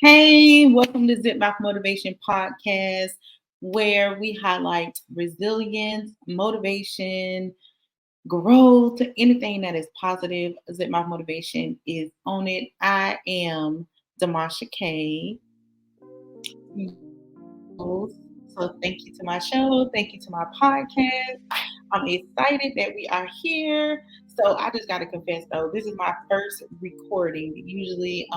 Hey, welcome to Zip Mouth Motivation Podcast, where we highlight resilience, motivation, growth, anything that is positive. Zip Mouth Motivation is on it. I am Damasha K. host. So thank you to my show. Thank you to my podcast. I'm excited that we are here. So I just got to confess though, this is my first recording. Usually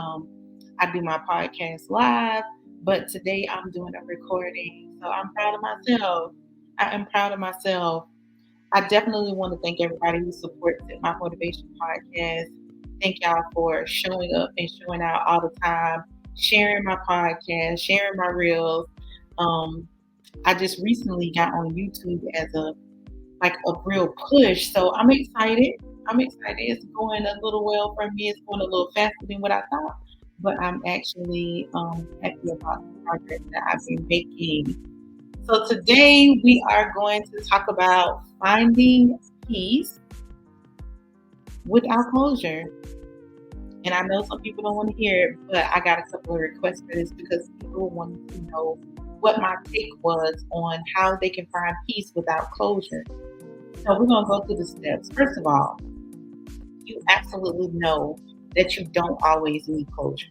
I do my podcast live, but today I'm doing a recording. So I'm proud of myself. I am proud of myself. I definitely want to thank everybody who supports my motivation podcast. Thank y'all for showing up and showing out all the time, sharing my podcast, sharing my reels. Um, I just recently got on YouTube as a real push, so I'm excited. I'm excited. It's going a little well for me. It's going a little faster than what I thought, but I'm actually happy about the progress that I've been making. So today we are going to talk about finding peace without closure. And I know some people don't want to hear it, but I got a couple of requests for this because people wanted to know what my take was on how they can find peace without closure. So we're going to go through the steps. First of all, you absolutely know that you don't always need closure.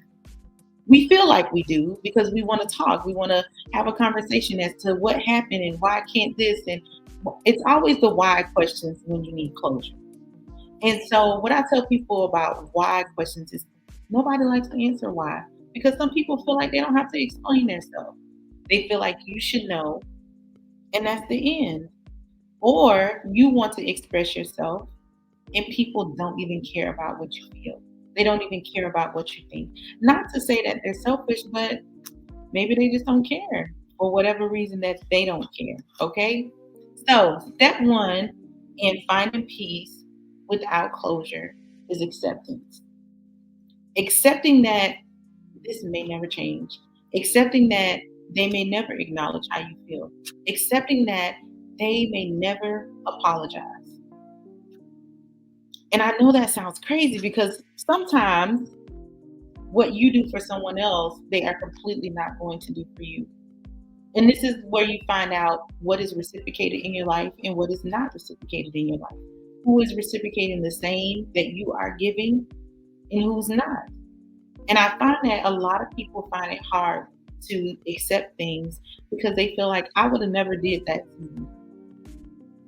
We feel like we do because we want to talk. We want to have a conversation as to what happened and why can't this. And it's always the why questions when you need closure. And so, what I tell people about why questions is nobody likes to answer why because some people feel like they don't have to explain themselves. They feel like you should know, and that's the end. Or you want to express yourself, and people don't even care about what you feel. They don't even care about what you think. Not to say that they're selfish, but maybe they just don't care for whatever reason that they don't care. Okay? So, step one in finding peace without closure is acceptance. Accepting that this may never change, accepting that they may never acknowledge how you feel, accepting that they may never apologize. And I know that sounds crazy because sometimes what you do for someone else, they are completely not going to do for you. And this is where you find out what is reciprocated in your life and what is not reciprocated in your life. Who is reciprocating the same that you are giving and who's not. And I find that a lot of people find it hard to accept things because they feel like I would have never did that to you.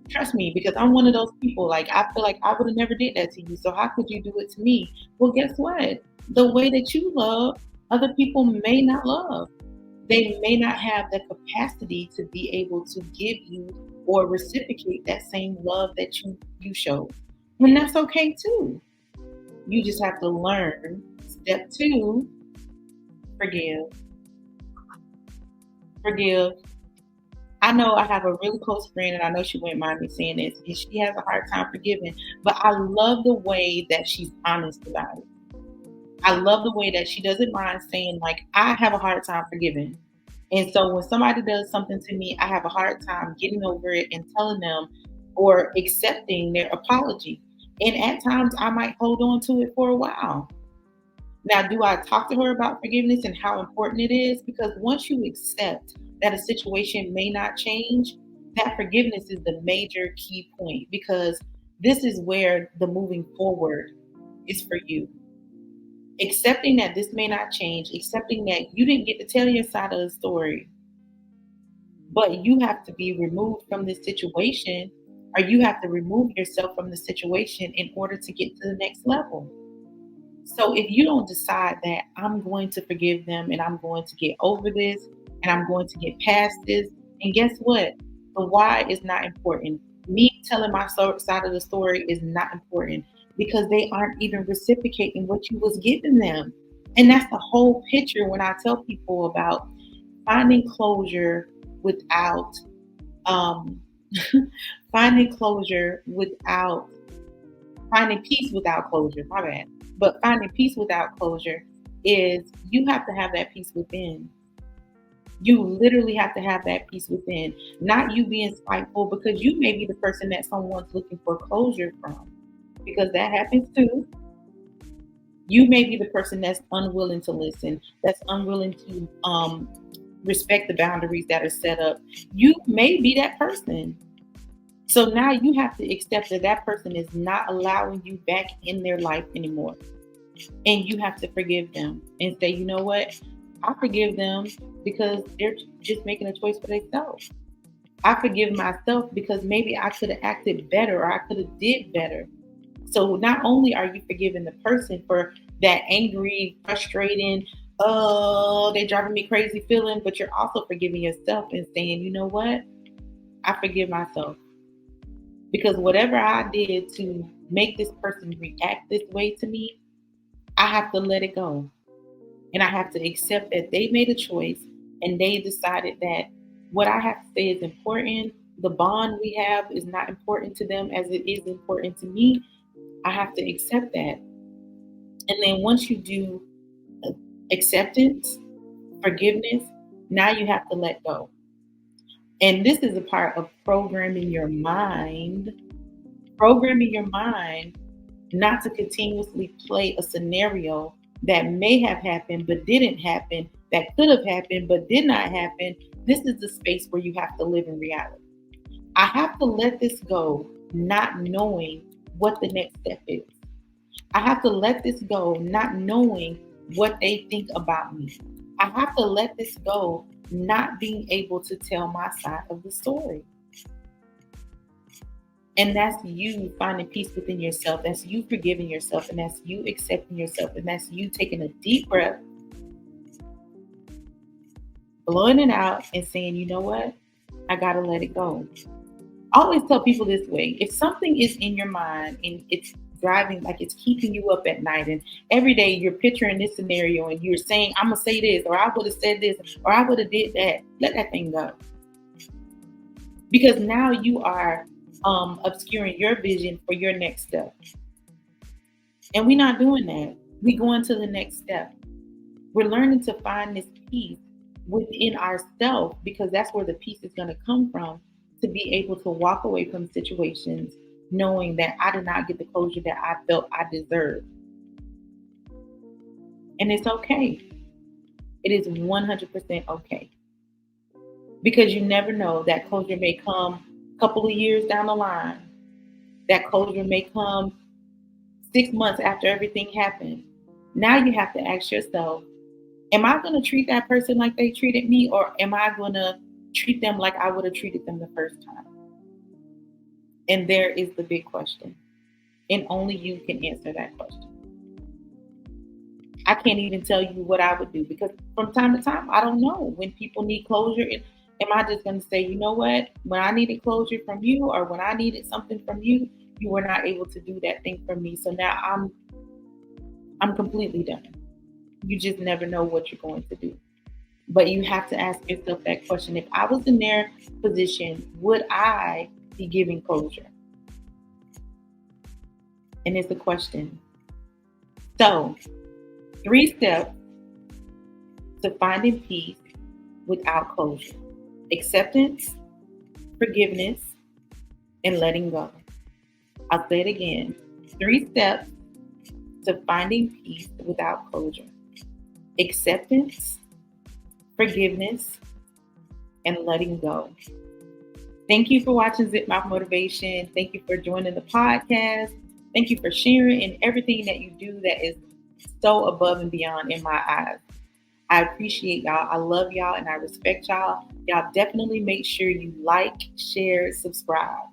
Trust me, because I'm one of those people. Like I feel like I would have never did that to you. So how could you do it to me? Well, guess what? The way that you love, other people may not love. They may not have the capacity to be able to give you or reciprocate that same love that you showed. And that's okay too. You just have to learn. Step two, forgive. Forgive. I know I have a really close friend, and I know she wouldn't mind me saying this, and she has a hard time forgiving, but I love the way that she's honest about it. I love the way that she doesn't mind saying, like, I have a hard time forgiving. And so when somebody does something to me, I have a hard time getting over it and telling them or accepting their apology. And at times I might hold on to it for a while. Now, do I talk to her about forgiveness and how important it is? Because once you accept that a situation may not change, that forgiveness is the major key point because this is where the moving forward is for you. Accepting that this may not change, accepting that you didn't get to tell your side of the story, but you have to be removed from this situation or you have to remove yourself from the situation in order to get to the next level. So if you don't decide that I'm going to forgive them and I'm going to get over this and I'm going to get past this, and guess what? The why is not important. Me telling my side of the story is not important because they aren't even reciprocating what you was giving them. And that's the whole picture when I tell people about finding closure without um, finding closure without finding peace without closure. My bad. But finding peace without closure is you have to have that peace within. You literally have to have that peace within, not you being spiteful because you may be the person that someone's looking for closure from, because that happens too. You may be the person that's unwilling to listen, that's unwilling to respect the boundaries that are set up. You may be that person. So now you have to accept that that person is not allowing you back in their life anymore. And you have to forgive them and say, you know what? I forgive them because they're just making a choice for themselves. I forgive myself because maybe I could have acted better or I could have did better. So not only are you forgiving the person for that angry, frustrating, oh, they're driving me crazy feeling, but you're also forgiving yourself and saying, you know what? I forgive myself. Because whatever I did to make this person react this way to me, I have to let it go. And I have to accept that they made a choice and they decided that what I have to say is important. The bond we have is not important to them as it is important to me. I have to accept that. And then once you do acceptance, forgiveness, now you have to let go. And this is a part of programming your mind not to continuously play a scenario that may have happened but didn't happen, that could have happened but did not happen. This is the space where you have to live in reality. I have to let this go, not knowing what the next step is. I have to let this go, not knowing what they think about me. I have to let this go, not being able to tell my side of the story. And that's you finding peace within yourself. That's you forgiving yourself. And that's you accepting yourself. And that's you taking a deep breath, blowing it out, and saying, you know what? I got to let it go. I always tell people this way: if something is in your mind and it's driving, like it's keeping you up at night, and every day you're picturing this scenario and you're saying, I'm going to say this, or I would have said this, or I would have did that, let that thing go. Because now you are obscuring your vision for your next step. And we're not doing that. We going to the next step. We're learning to find this peace within ourselves because that's where the peace is going to come from, to be able to walk away from situations knowing that I did not get the closure that I felt I deserved. And it's okay. It is 100% okay. Because you never know, that closure may come a couple of years down the line. That closure may come 6 months after everything happened. Now you have to ask yourself, am I going to treat that person like they treated me, or am I going to treat them like I would have treated them the first time? And there is the big question. And only you can answer that question. I can't even tell you what I would do because from time to time, I don't know when people need closure. Am I just going to say, you know what, when I needed closure from you or when I needed something from you, you were not able to do that thing for me. So now I'm completely done. You just never know what you're going to do. But you have to ask yourself that question. If I was in their position, would I be giving closure? And it's a question. So 3 steps to finding peace without closure: acceptance, forgiveness, and letting go. I'll say it again. 3 steps to finding peace without closure: acceptance, forgiveness, and letting go. Thank you for watching Zip Mouth Motivation. Thank you for joining the podcast. Thank you for sharing and everything that you do that is so above and beyond in my eyes. I appreciate y'all. I love y'all and I respect y'all. Y'all definitely make sure you like, share, subscribe.